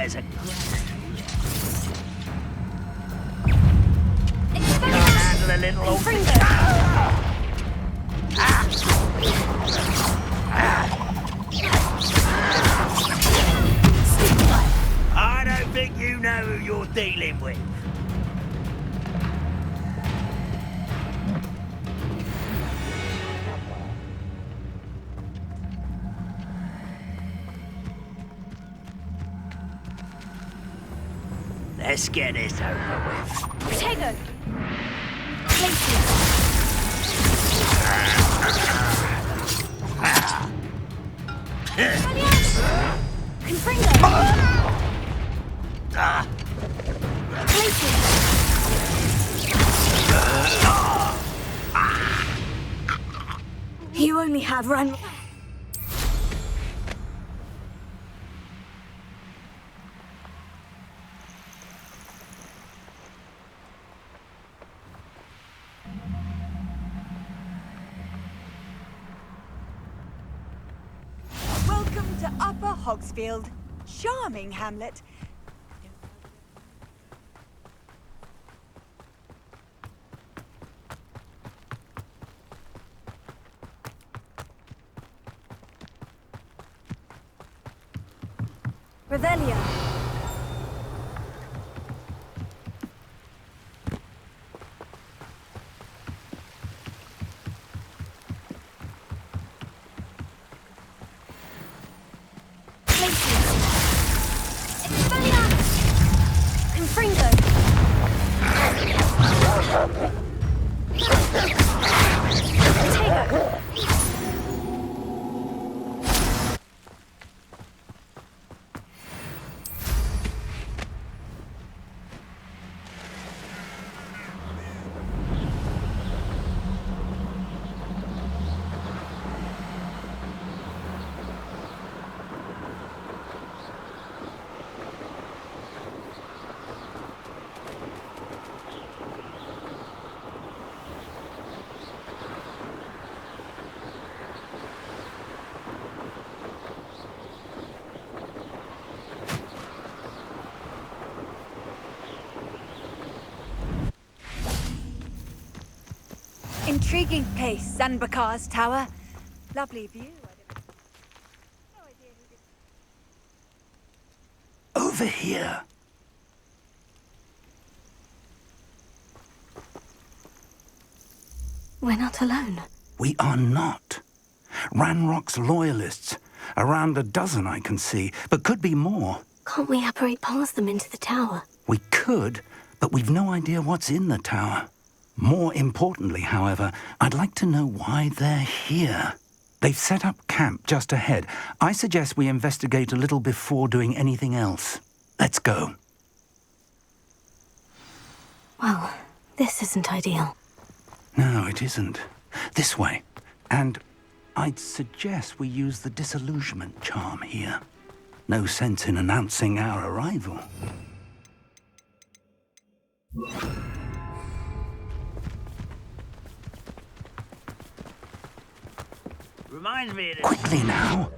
requires a... Can't handle a little old... I don't think you know who you're dealing with. Let's get this over with. Potato! Places! Confringo! Places! You only have run... Welcome to Upper Hogsfield. Charming hamlet. Revelio. Confringo. Potato. Intriguing place, Zanbakar's tower. Lovely view. No idea who did... Over here. We're not alone. We are not. Ranrock's loyalists. Around a dozen I can see, but could be more. Can't we apparate past them into the tower? We could, but we've no idea what's in the tower. More importantly, however, I'd like to know why they're here. They've set up camp just ahead. I suggest we investigate a little before doing anything else. Let's go. Well, this isn't ideal. No, it isn't. This way. And I'd suggest we use the disillusionment charm here. No sense in announcing our arrival. Reminds me of this. Quickly now.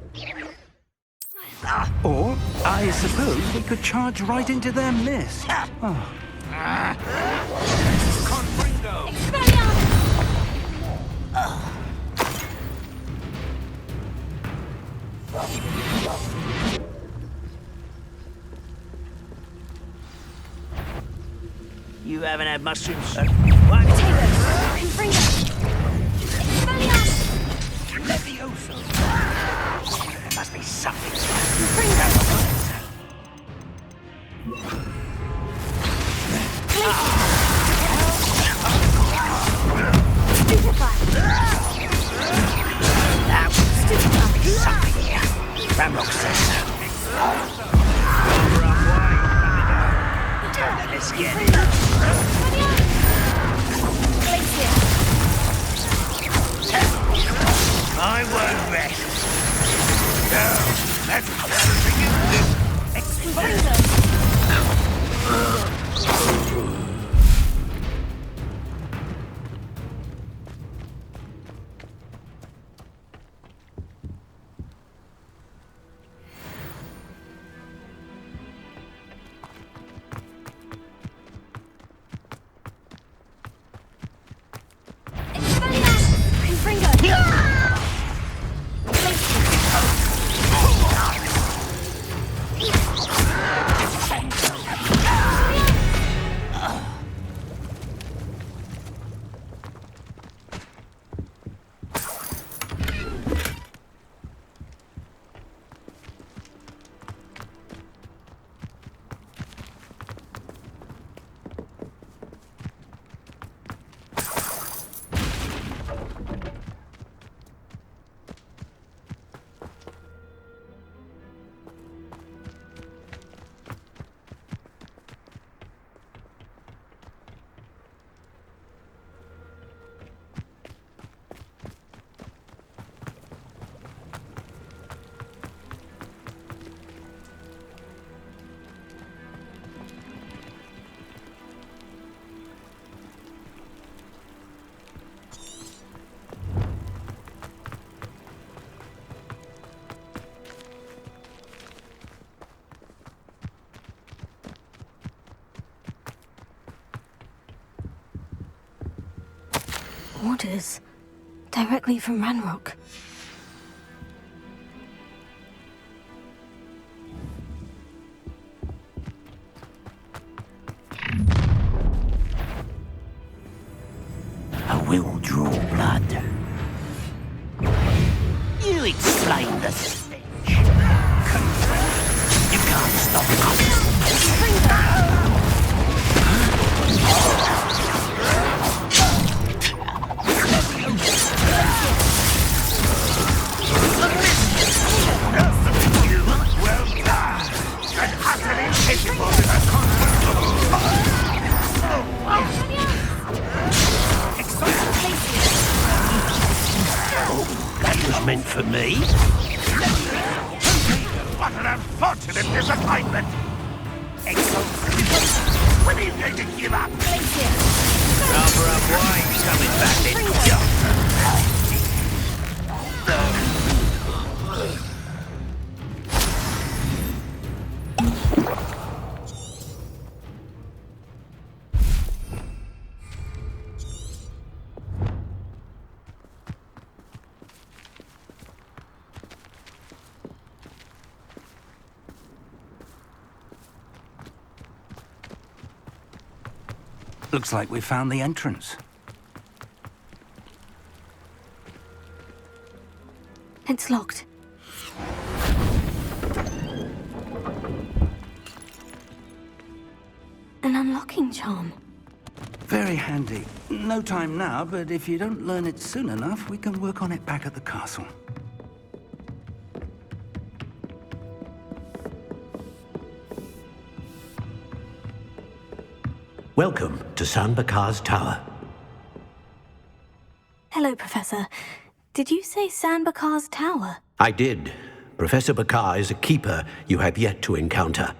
Or, I suppose we could charge right into their mist. Oh. Confringo! You haven't had mushrooms. Potato. Confringo. Levioso. There must be something. Something here. Ramrock says so. Let's get it. I won't rest. No, that's everything you do. orders directly from Ranrock. I will draw blood. You explain the stench. You can't stop us. You well done. And utterly capable of a That was meant for me. What an unfortunate disappointment! Excellent. When are you going to give up? Rather up wine coming back then. Looks like we found the entrance. It's locked. An unlocking charm. Very handy. No time now, but if you don't learn it soon enough, we can work on it back at the castle. Welcome to San Bakar's Tower. Hello, Professor. Did you say San Bakar's Tower? I did. Professor Bakar is a keeper you have yet to encounter.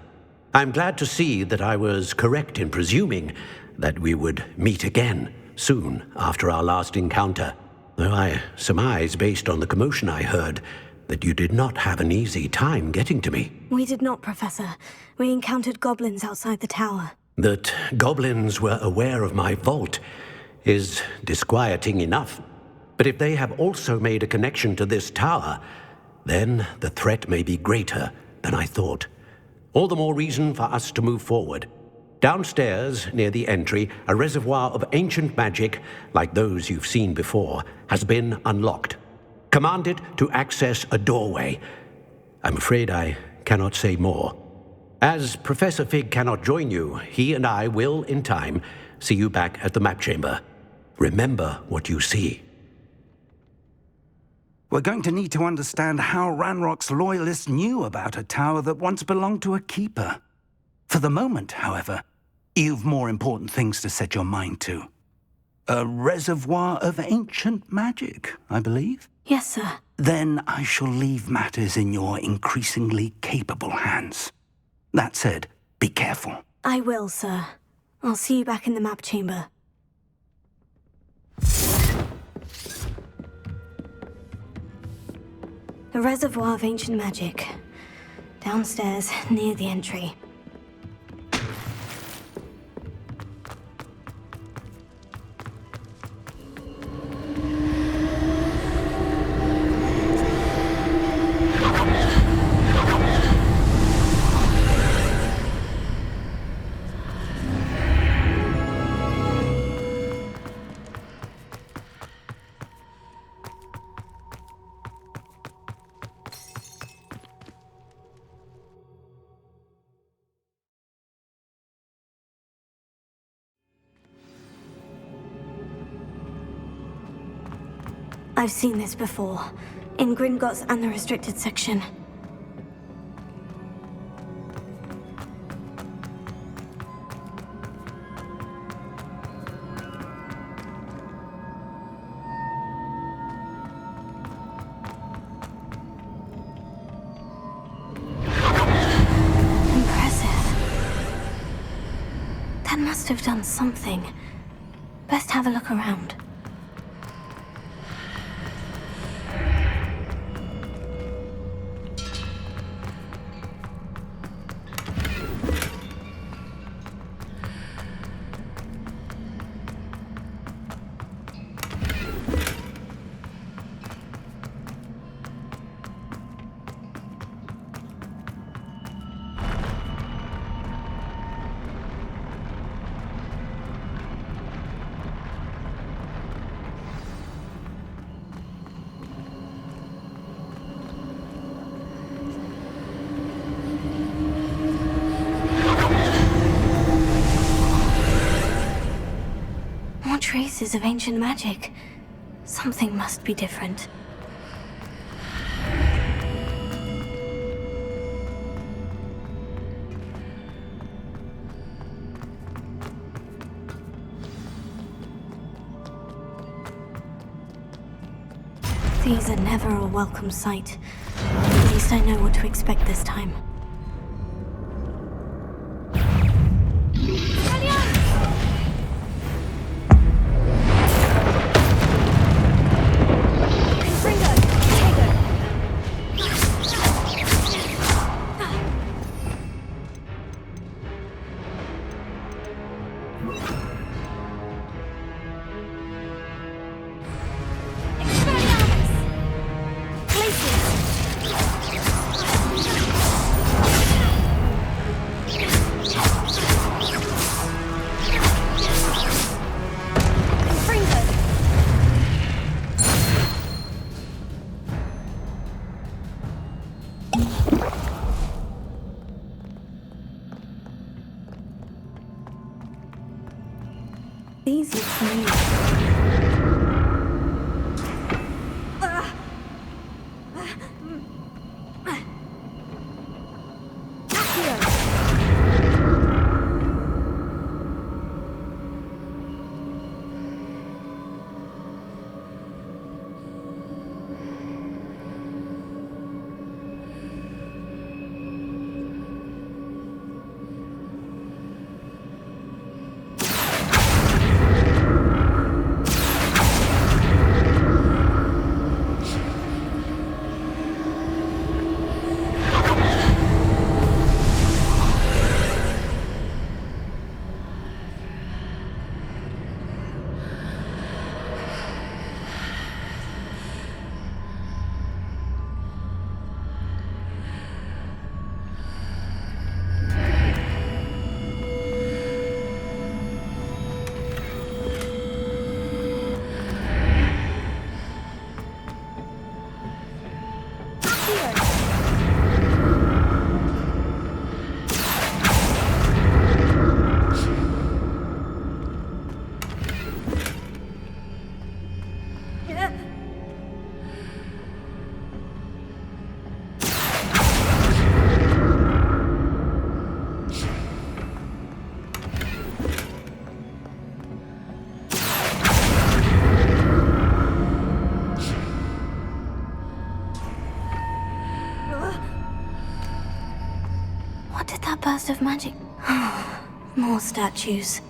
I'm glad to see that I was correct in presuming that we would meet again soon after our last encounter. Though I surmise, based on the commotion I heard, that you did not have an easy time getting to me. We did not, Professor. We encountered goblins outside the tower. That goblins were aware of my vault is disquieting enough. But if they have also made a connection to this tower, then the threat may be greater than I thought. All the more reason for us to move forward. Downstairs, near the entry, a reservoir of ancient magic, like those you've seen before, has been unlocked. Command it to access a doorway. I'm afraid I cannot say more. As Professor Fig cannot join you, he and I will, in time, see you back at the map chamber. Remember what you see. We're going to need to understand how Ranrock's loyalists knew about a tower that once belonged to a keeper. For the moment, however, you've more important things to set your mind to. A reservoir of ancient magic, I believe? Yes, sir. Then I shall leave matters in your increasingly capable hands. That said, be careful. I will, sir. I'll see you back in the map chamber. A reservoir of ancient magic. Downstairs, near the entry. I've seen this before, in Gringotts and the restricted section. Impressive. That must have done something. Best have a look around. traces of ancient magic. Something must be different. These are never a welcome sight. At least I know what to expect this time. These look familiar. What did that burst of magic? More statues.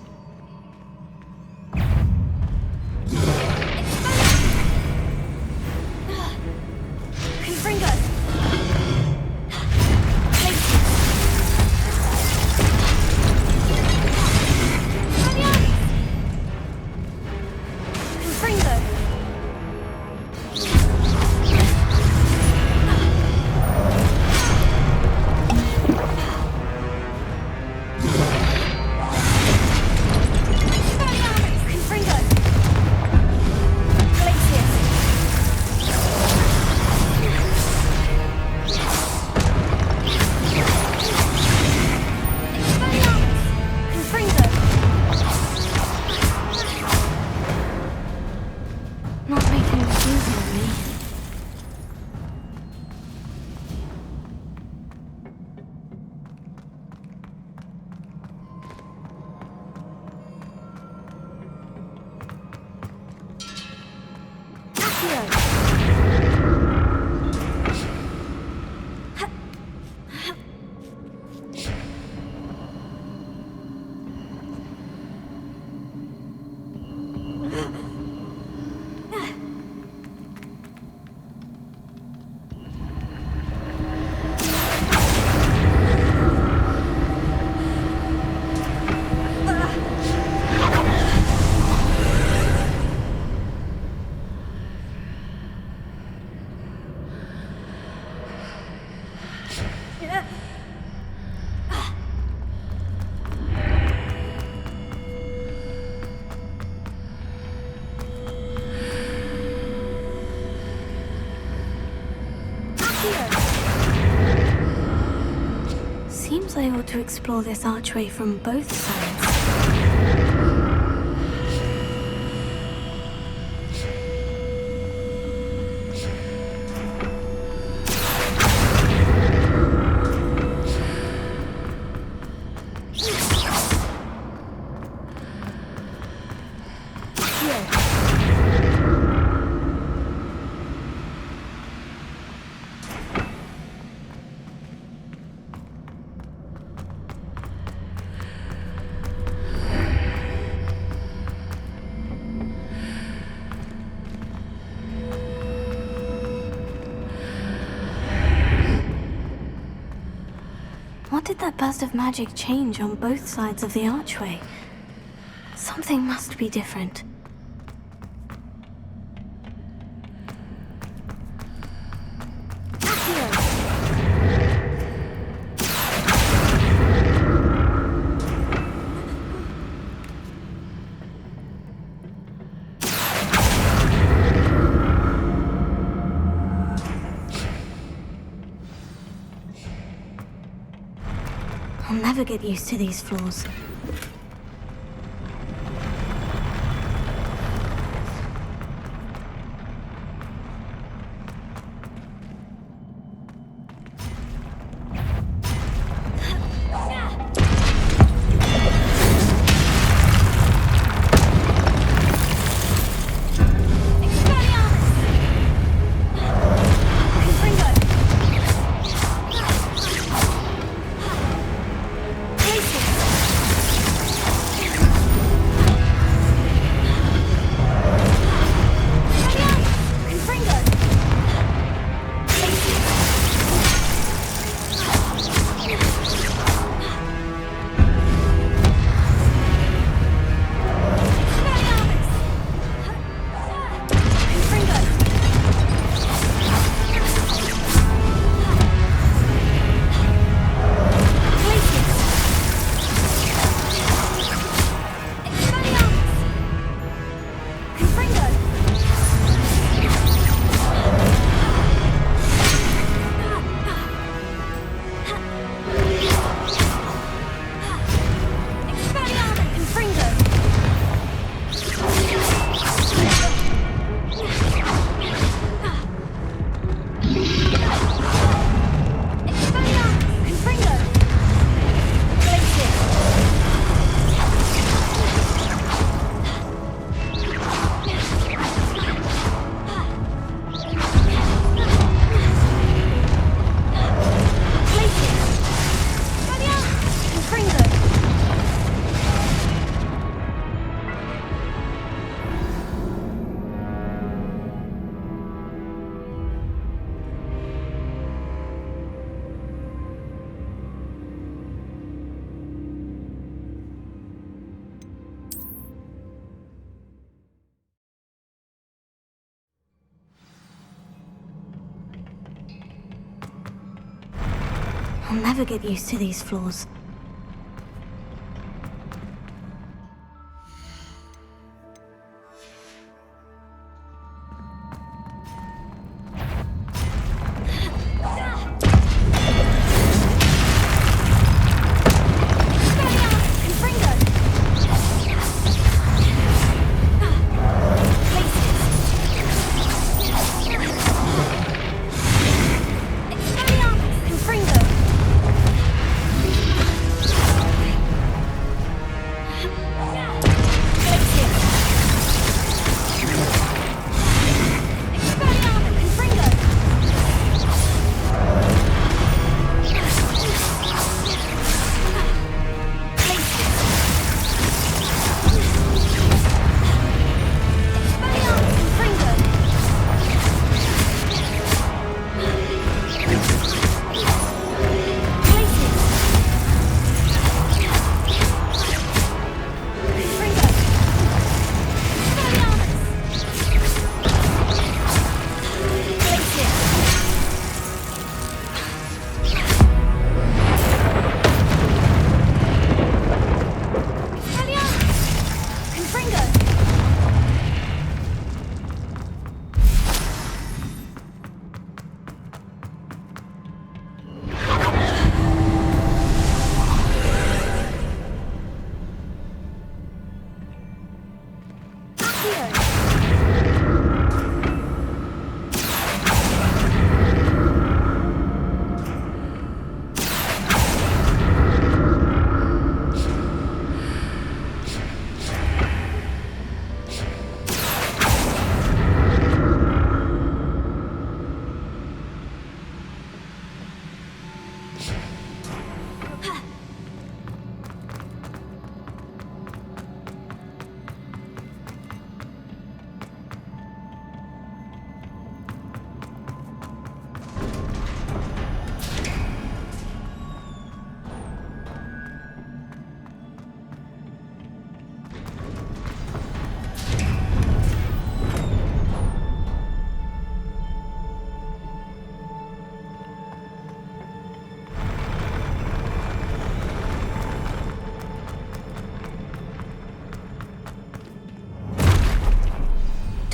Seems I ought to explore this archway from both sides. What did that burst of magic change on both sides of the archway? Something must be different. I'll never get used to these floors. I'll never get used to these floors.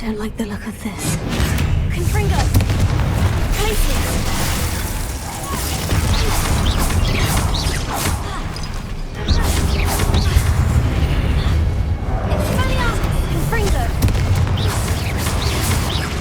don't like the look of this. Confringo! Glacius! Expelliarmus! Confringo! Glacius!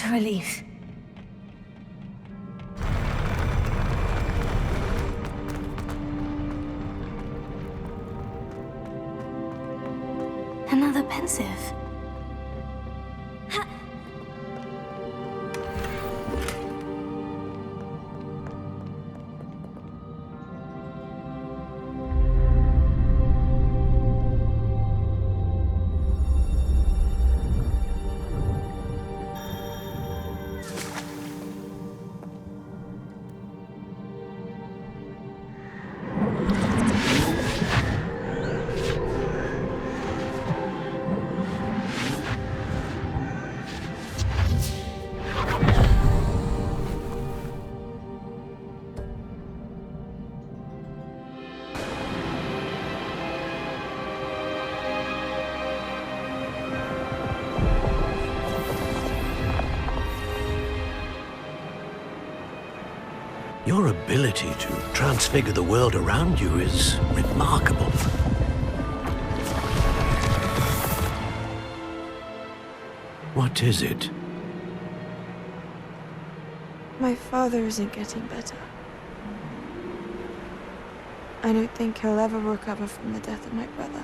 a relief. Another pensive. Your ability to transfigure the world around you is remarkable. What is it? My father isn't getting better. I don't think he'll ever recover from the death of my brother.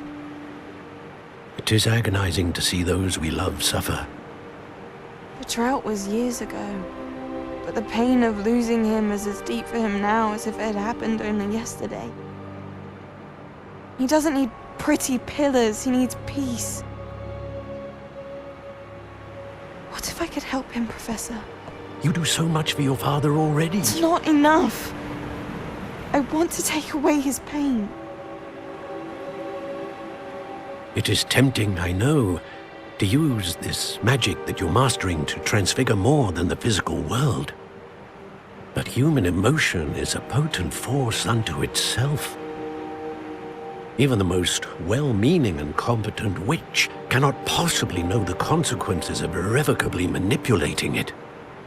It is agonizing to see those we love suffer. The drought was years ago, but the pain of losing him is as deep for him now as if it had happened only yesterday. He doesn't need pretty pillars, he needs peace. What if I could help him, Professor? You do so much for your father already. It's not enough. I want to take away his pain. It is tempting, I know, to use this magic that you're mastering to transfigure more than the physical world. But human emotion is a potent force unto itself. Even the most well-meaning and competent witch cannot possibly know the consequences of irrevocably manipulating it.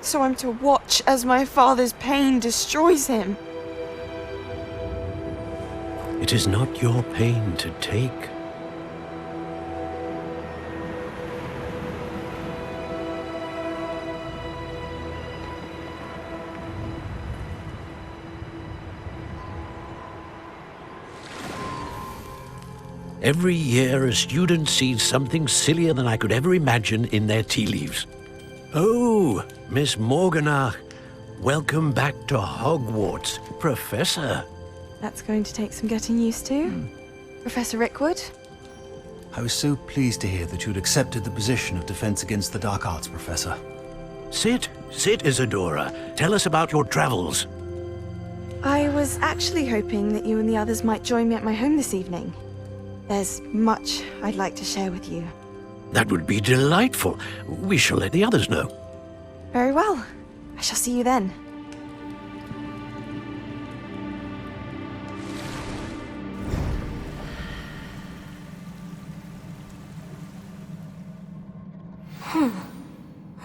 So I'm to watch as my father's pain destroys him. It is not your pain to take. Every year, a student sees something sillier than I could ever imagine in their tea leaves. Oh, Miss Morganach, welcome back to Hogwarts, Professor. That's going to take some getting used to. Professor Rickwood? I was so pleased to hear that you'd accepted the position of Defense Against the Dark Arts, Professor. Sit, Isadora. Tell us about your travels. I was actually hoping that you and the others might join me at my home this evening. There's much I'd like to share with you. That would be delightful. We shall let the others know. Very well. I shall see you then.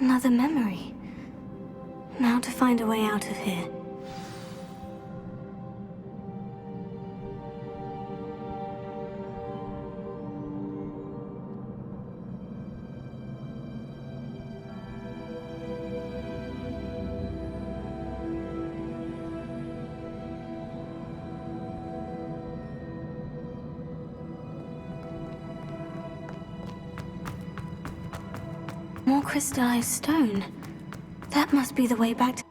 Another memory. Now to find a way out of here. More crystallized stone. That must be the way back to...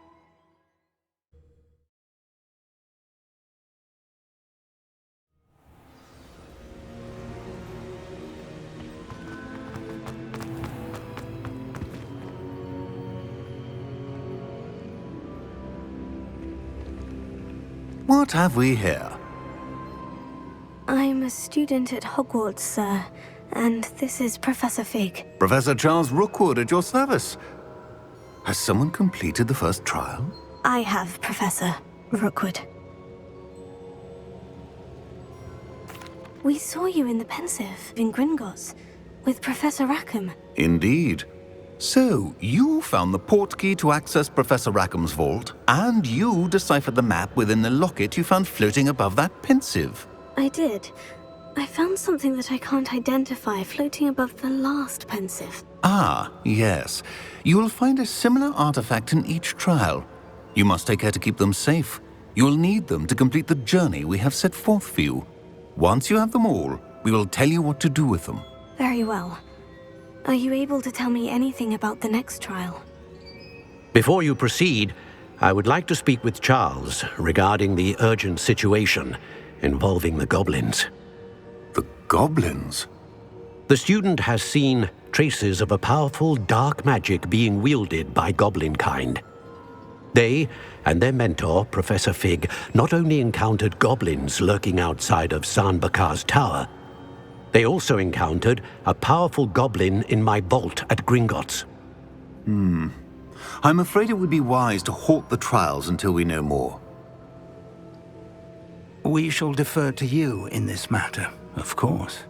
What have we here? I'm a student at Hogwarts, sir. And this is Professor Fig. Professor Charles Rookwood at your service. Has someone completed the first trial? I have, Professor Rookwood. We saw you in the Pensive in Gringotts with Professor Rackham. Indeed. So, you found the portkey to access Professor Rackham's vault, and you deciphered the map within the locket you found floating above that Pensive. I did. I found something that I can't identify floating above the last pensive. Ah, yes. You will find a similar artifact in each trial. You must take care to keep them safe. You will need them to complete the journey we have set forth for you. Once you have them all, we will tell you what to do with them. Very well. Are you able to tell me anything about the next trial? Before you proceed, I would like to speak with Charles regarding the urgent situation involving the goblins. The goblins? The student has seen traces of a powerful dark magic being wielded by goblin kind. They and their mentor, Professor Fig, not only encountered goblins lurking outside of San Bakar's tower, they also encountered a powerful goblin in my vault at Gringotts. I'm afraid it would be wise to halt the trials until we know more. We shall defer to you in this matter, of course.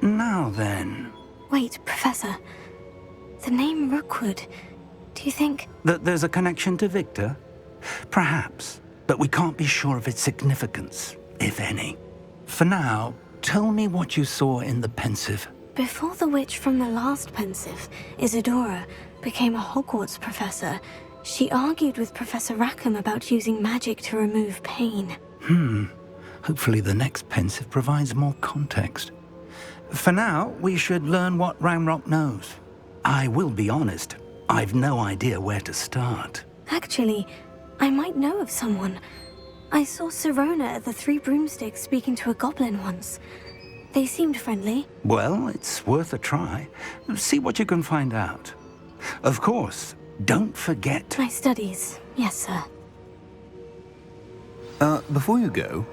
Now then, Wait, Professor. The name Rookwood. Do you think... that there's a connection to Victor? Perhaps, but we can't be sure of its significance, if any. For now, tell me what you saw in the pensive. Before the witch from the last pensive, Isadora, became a Hogwarts professor, she argued with Professor Rackham about using magic to remove pain. Hopefully the next pensive provides more context. For now, we should learn what Ranrock knows. I will be honest, I've no idea where to start. Actually, I might know of someone. I saw Sirona at the Three Broomsticks speaking to a goblin once. They seemed friendly. Well, it's worth a try. See what you can find out. Of course, don't forget... My studies, yes, sir. Before you go,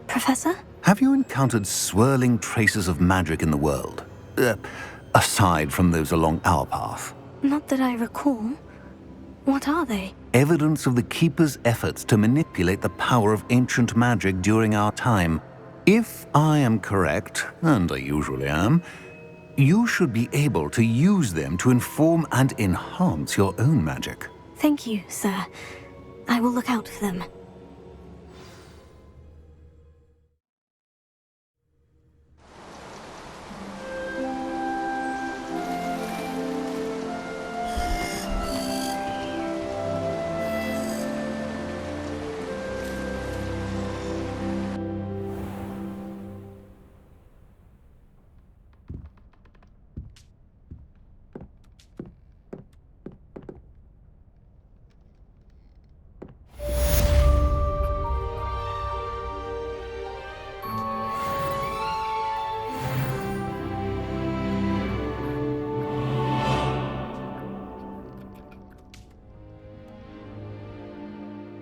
Professor? have you encountered swirling traces of magic in the world? Aside from those along our path. Not that I recall. What are they? Evidence of the Keeper's efforts to manipulate the power of ancient magic during our time. If I am correct, and I usually am, you should be able to use them to inform and enhance your own magic. Thank you, sir. I will look out for them.